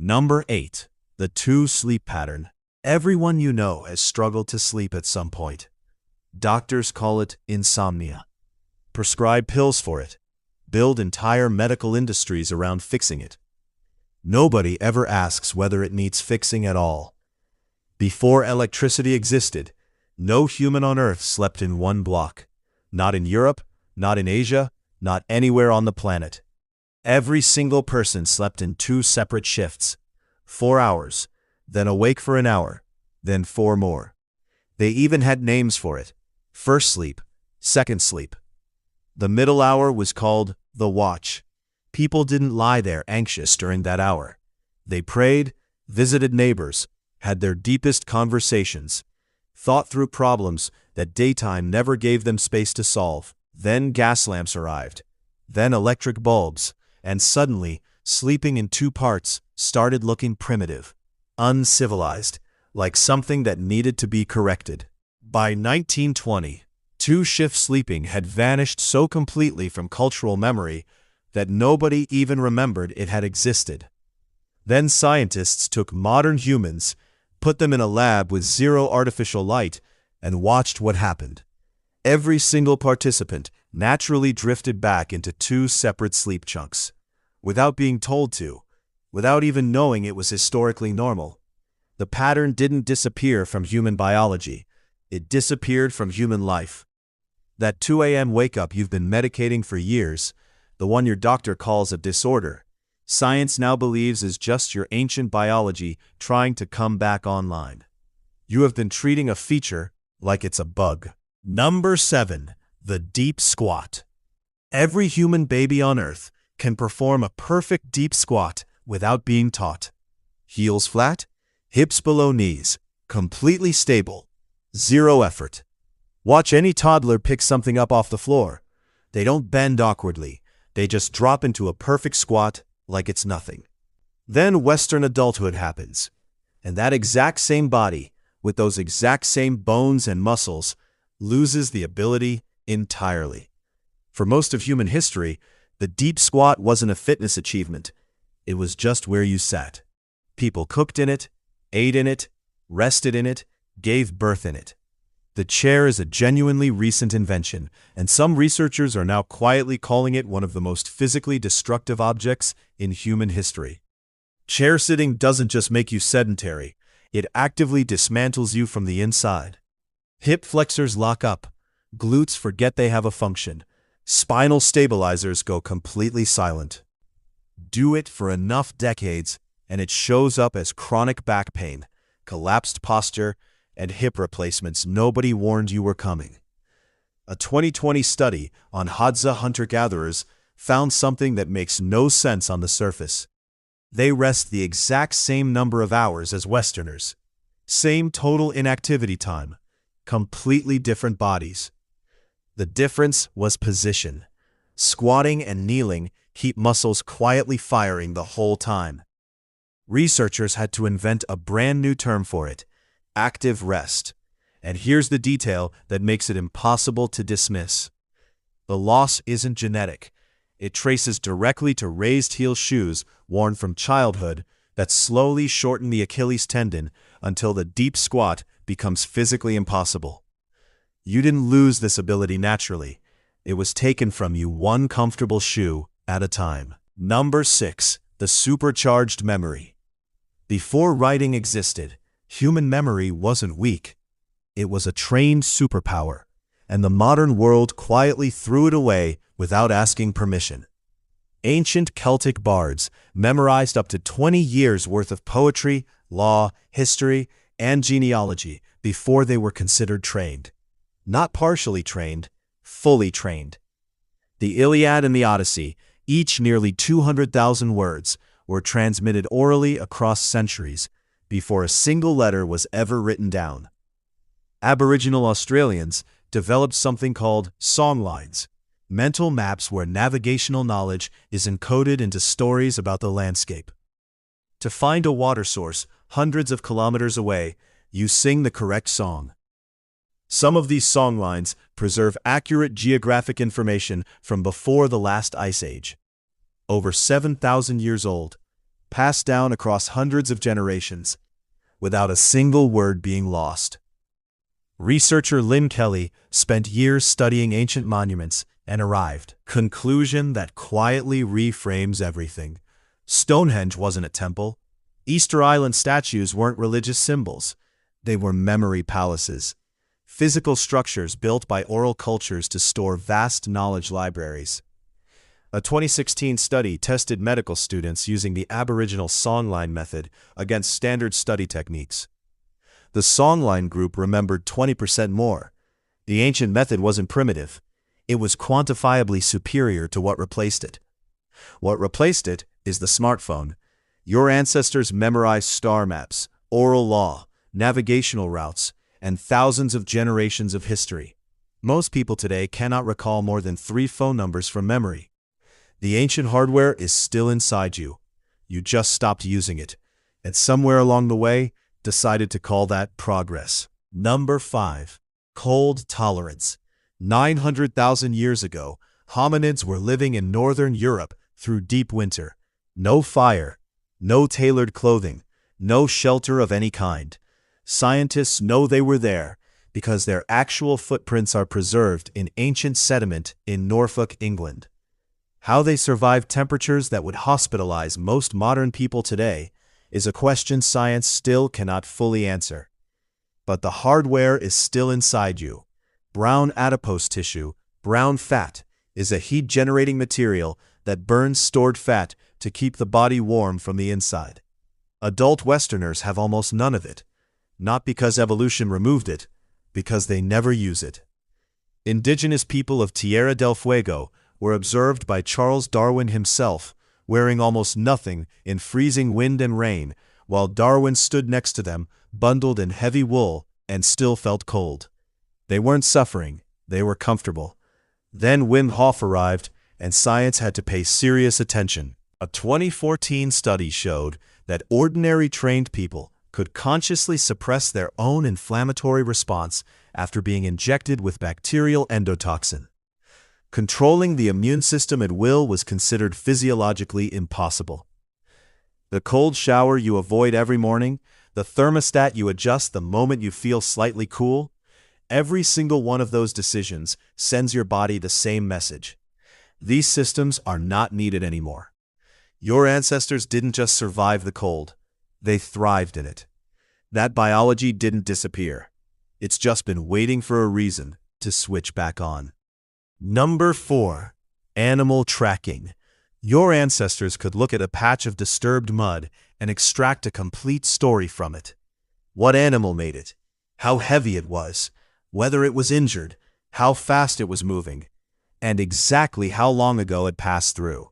Number 8. The 2 sleep pattern. Everyone you know has struggled to sleep at some point. Doctors call it insomnia. Prescribe pills for it. Build entire medical industries around fixing it. Nobody ever asks whether it needs fixing at all. Before electricity existed, no human on Earth slept in one block. Not in Europe, not in Asia, not anywhere on the planet. Every single person slept in 2 separate shifts. 4 hours, then awake for an hour, then 4 more. They even had names for it. First sleep, second sleep. The middle hour was called the watch. People didn't lie there anxious during that hour. They prayed, visited neighbors, had their deepest conversations, thought through problems that daytime never gave them space to solve. Then gas lamps arrived, then electric bulbs, and suddenly, sleeping in 2 parts started looking primitive, uncivilized, like something that needed to be corrected. By 1920, 2-shift sleeping had vanished so completely from cultural memory that nobody even remembered it had existed. Then scientists took modern humans, put them in a lab with 0 artificial light, and watched what happened. Every single participant naturally drifted back into 2 separate sleep chunks, without being told to, without even knowing it was historically normal. The pattern didn't disappear from human biology. It disappeared from human life. That 2 a.m. wake-up you've been medicating for years, the one your doctor calls a disorder, science now believes is just your ancient biology trying to come back online. You have been treating a feature like it's a bug. Number 7. The deep squat. Every human baby on Earth can perform a perfect deep squat without being taught. Heels flat, hips below knees, completely stable, 0 effort. Watch any toddler pick something up off the floor. They don't bend awkwardly. They just drop into a perfect squat like it's nothing. Then Western adulthood happens, and that exact same body, with those exact same bones and muscles, loses the ability entirely. For most of human history, the deep squat wasn't a fitness achievement. It was just where you sat. People cooked in it, ate in it, rested in it, gave birth in it. The chair is a genuinely recent invention, and some researchers are now quietly calling it one of the most physically destructive objects in human history. Chair sitting doesn't just make you sedentary, it actively dismantles you from the inside. Hip flexors lock up, glutes forget they have a function, spinal stabilizers go completely silent. Do it for enough decades, and it shows up as chronic back pain, collapsed posture, and hip replacements nobody warned you were coming. A 2020 study on Hadza hunter-gatherers found something that makes no sense on the surface. They rest the exact same number of hours as Westerners. Same total inactivity time. Completely different bodies. The difference was position. Squatting and kneeling keep muscles quietly firing the whole time. Researchers had to invent a brand new term for it: active rest. And here's the detail that makes it impossible to dismiss. The loss isn't genetic. It traces directly to raised heel shoes worn from childhood that slowly shorten the Achilles tendon until the deep squat becomes physically impossible. You didn't lose this ability naturally. It was taken from you one comfortable shoe at a time. Number 6. The supercharged memory. Before writing existed, human memory wasn't weak. It was a trained superpower, and the modern world quietly threw it away without asking permission. Ancient Celtic bards memorized up to 20 years' worth of poetry, law, history, and genealogy before they were considered trained. Not partially trained, fully trained. The Iliad and the Odyssey, each nearly 200,000 words, were transmitted orally across centuries before a single letter was ever written down. Aboriginal Australians developed something called songlines, mental maps where navigational knowledge is encoded into stories about the landscape. To find a water source hundreds of kilometers away, you sing the correct song. Some of these songlines preserve accurate geographic information from before the last ice age. Over 7,000 years old, passed down across hundreds of generations, without a single word being lost. Researcher Lynn Kelly spent years studying ancient monuments and arrived at a conclusion that quietly reframes everything. Stonehenge wasn't a temple. Easter Island statues weren't religious symbols. They were memory palaces, physical structures built by oral cultures to store vast knowledge libraries. A 2016 study tested medical students using the Aboriginal songline method against standard study techniques. The songline group remembered 20% more. The ancient method wasn't primitive. It was quantifiably superior to what replaced it. What replaced it is the smartphone. Your ancestors memorized star maps, oral law, navigational routes, and thousands of generations of history. Most people today cannot recall more than 3 phone numbers from memory. The ancient hardware is still inside you. You just stopped using it, and somewhere along the way, decided to call that progress. Number 5. Cold tolerance. 900,000 years ago, hominids were living in northern Europe through deep winter. No fire, no tailored clothing, no shelter of any kind. Scientists know they were there because their actual footprints are preserved in ancient sediment in Norfolk, England. How they survived temperatures that would hospitalize most modern people today is a question science still cannot fully answer. But the hardware is still inside you. Brown adipose tissue, brown fat, is a heat-generating material that burns stored fat to keep the body warm from the inside. Adult Westerners have almost none of it, not because evolution removed it, because they never use it. Indigenous people of Tierra del Fuego were observed by Charles Darwin himself, wearing almost nothing in freezing wind and rain, while Darwin stood next to them, bundled in heavy wool, and still felt cold. They weren't suffering, they were comfortable. Then Wim Hof arrived, and science had to pay serious attention. A 2014 study showed that ordinary trained people could consciously suppress their own inflammatory response after being injected with bacterial endotoxin. Controlling the immune system at will was considered physiologically impossible. The cold shower you avoid every morning, the thermostat you adjust the moment you feel slightly cool, every single one of those decisions sends your body the same message. These systems are not needed anymore. Your ancestors didn't just survive the cold, they thrived in it. That biology didn't disappear. It's just been waiting for a reason to switch back on. Number 4. Animal tracking. Your ancestors could look at a patch of disturbed mud and extract a complete story from it. What animal made it? How heavy it was? Whether it was injured? How fast it was moving? And exactly how long ago it passed through.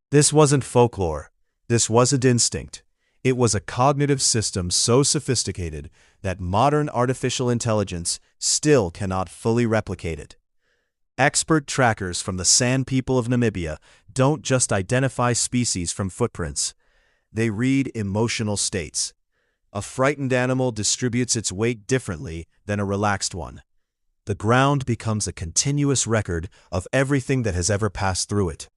This wasn't folklore. This wasn't instinct. It was a cognitive system so sophisticated that modern artificial intelligence still cannot fully replicate it. Expert trackers from the San people of Namibia don't just identify species from footprints. They read emotional states. A frightened animal distributes its weight differently than a relaxed one. The ground becomes a continuous record of everything that has ever passed through it.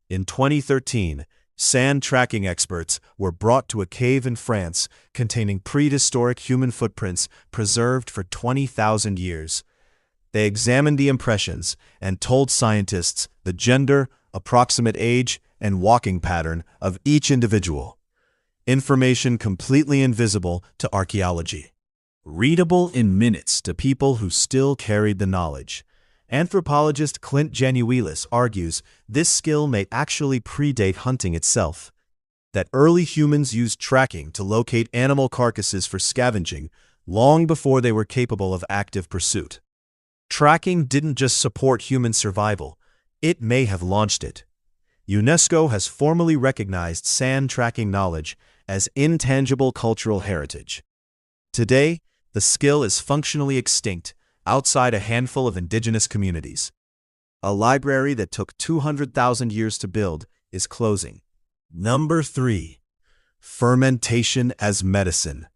In 2013, sand tracking experts were brought to a cave in France containing prehistoric human footprints preserved for 20,000 years. They examined the impressions and told scientists the gender, approximate age, and walking pattern of each individual. Information completely invisible to archaeology. Readable in minutes to people who still carried the knowledge. Anthropologist Clint Genuelis argues this skill may actually predate hunting itself. That early humans used tracking to locate animal carcasses for scavenging long before they were capable of active pursuit. Tracking didn't just support human survival, it may have launched it. UNESCO has formally recognized sand tracking knowledge as intangible cultural heritage. Today, the skill is functionally extinct outside a handful of indigenous communities. A library that took 200,000 years to build is closing. Number 3. Fermentation as medicine.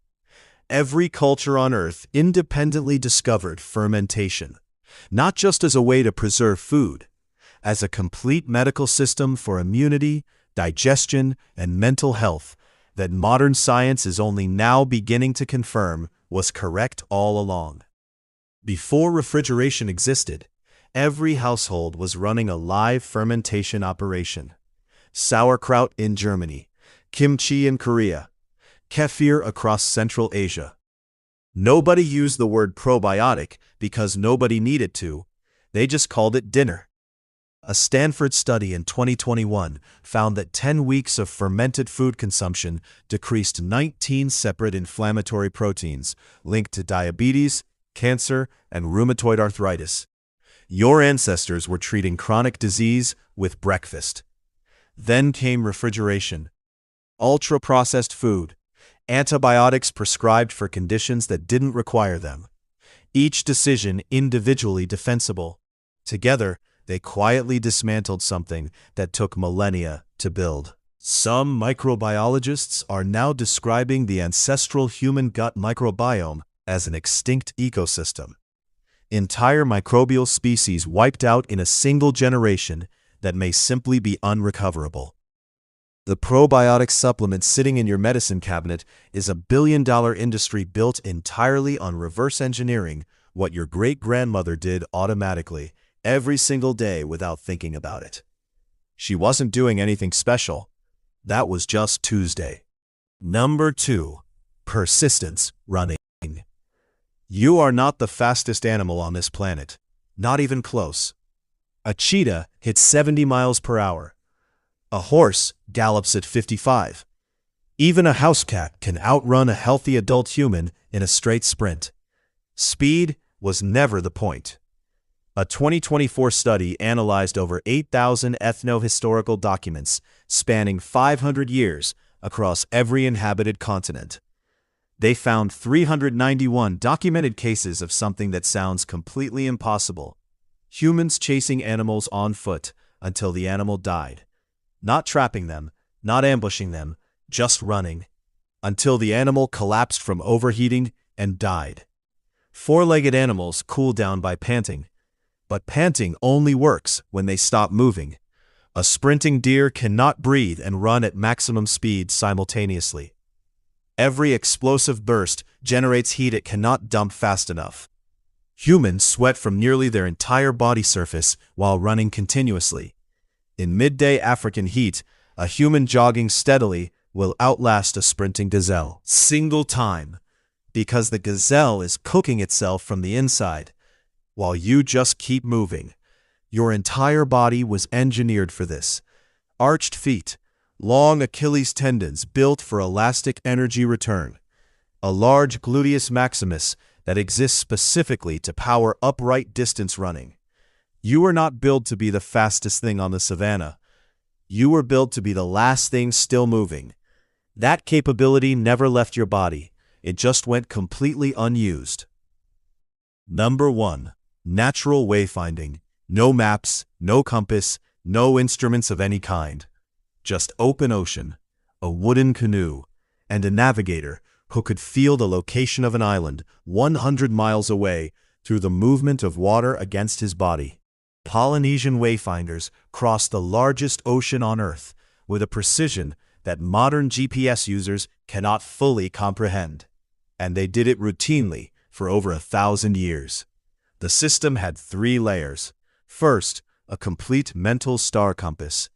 Every culture on Earth independently discovered fermentation, not just as a way to preserve food, as a complete medical system for immunity, digestion, and mental health that modern science is only now beginning to confirm was correct all along. Before refrigeration existed, every household was running a live fermentation operation. Sauerkraut in Germany, kimchi in Korea, kefir across Central Asia. Nobody used the word probiotic because nobody needed to. They just called it dinner. A Stanford study in 2021 found that 10 weeks of fermented food consumption decreased 19 separate inflammatory proteins linked to diabetes, cancer, and rheumatoid arthritis. Your ancestors were treating chronic disease with breakfast. Then came refrigeration, ultra-processed food, antibiotics prescribed for conditions that didn't require them. Each decision individually defensible. Together, they quietly dismantled something that took millennia to build. Some microbiologists are now describing the ancestral human gut microbiome as an extinct ecosystem. Entire microbial species wiped out in a single generation that may simply be unrecoverable. The probiotic supplement sitting in your medicine cabinet is a billion-dollar industry built entirely on reverse engineering what your great-grandmother did automatically every single day without thinking about it. She wasn't doing anything special. That was just Tuesday. Number 2. Persistence running. You are not the fastest animal on this planet. Not even close. A cheetah hits 70 miles per hour. A horse gallops at 55. Even a house cat can outrun a healthy adult human in a straight sprint. Speed was never the point. A 2024 study analyzed over 8,000 ethno-historical documents spanning 500 years across every inhabited continent. They found 391 documented cases of something that sounds completely impossible. Humans chasing animals on foot until the animal died. Not trapping them, not ambushing them, just running, until the animal collapsed from overheating and died. Four-legged animals cool down by panting. But panting only works when they stop moving. A sprinting deer cannot breathe and run at maximum speed simultaneously. Every explosive burst generates heat it cannot dump fast enough. Humans sweat from nearly their entire body surface while running continuously. In midday African heat, a human jogging steadily will outlast a sprinting gazelle. Single time. Because the gazelle is cooking itself from the inside, while you just keep moving. Your entire body was engineered for this. Arched feet, long Achilles tendons built for elastic energy return. A large gluteus maximus that exists specifically to power upright distance running. You were not built to be the fastest thing on the savannah. You were built to be the last thing still moving. That capability never left your body. It just went completely unused. Number 1. Natural wayfinding. No maps, no compass, no instruments of any kind. Just open ocean, a wooden canoe, and a navigator who could feel the location of an island 100 miles away through the movement of water against his body. Polynesian wayfinders crossed the largest ocean on Earth with a precision that modern GPS users cannot fully comprehend. And they did it routinely for over 1,000 years. The system had 3 layers. First, a complete mental star compass.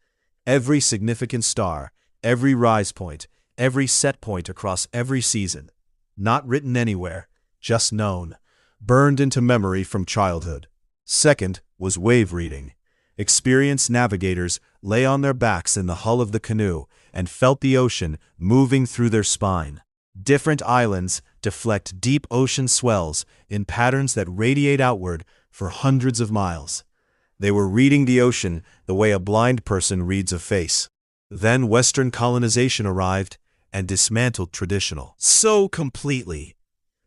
Every significant star, every rise point, every set point across every season. Not written anywhere, just known, burned into memory from childhood. Second was wave reading. Experienced navigators lay on their backs in the hull of the canoe and felt the ocean moving through their spine. Different islands deflect deep ocean swells in patterns that radiate outward for hundreds of miles. They were reading the ocean the way a blind person reads a face. Then Western colonization arrived and dismantled traditional so completely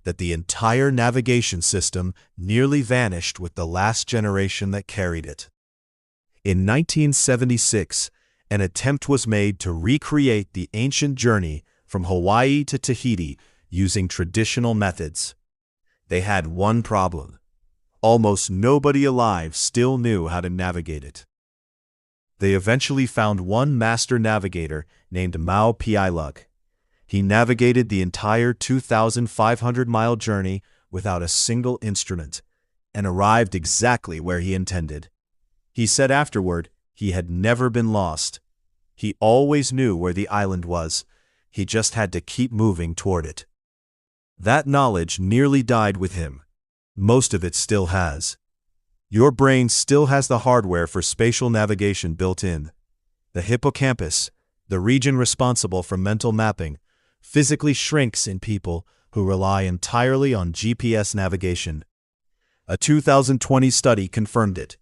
that the entire navigation system nearly vanished with the last generation that carried it. In 1976, an attempt was made to recreate the ancient journey from Hawaii to Tahiti using traditional methods. They had one problem. Almost nobody alive still knew how to navigate it. They eventually found one master navigator named Mao Piailug. He navigated the entire 2,500-mile journey without a single instrument and arrived exactly where he intended. He said afterward he had never been lost. He always knew where the island was. He just had to keep moving toward it. That knowledge nearly died with him. Most of it still has. Your brain still has the hardware for spatial navigation built in. The hippocampus, the region responsible for mental mapping, physically shrinks in people who rely entirely on GPS navigation. A 2020 study confirmed it.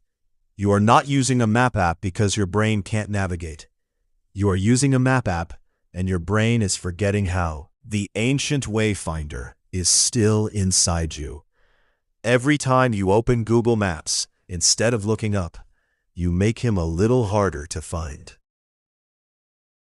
You are not using a map app because your brain can't navigate. You are using a map app and your brain is forgetting how. The ancient wayfinder is still inside you. Every time you open Google Maps, instead of looking up, you make him a little harder to find.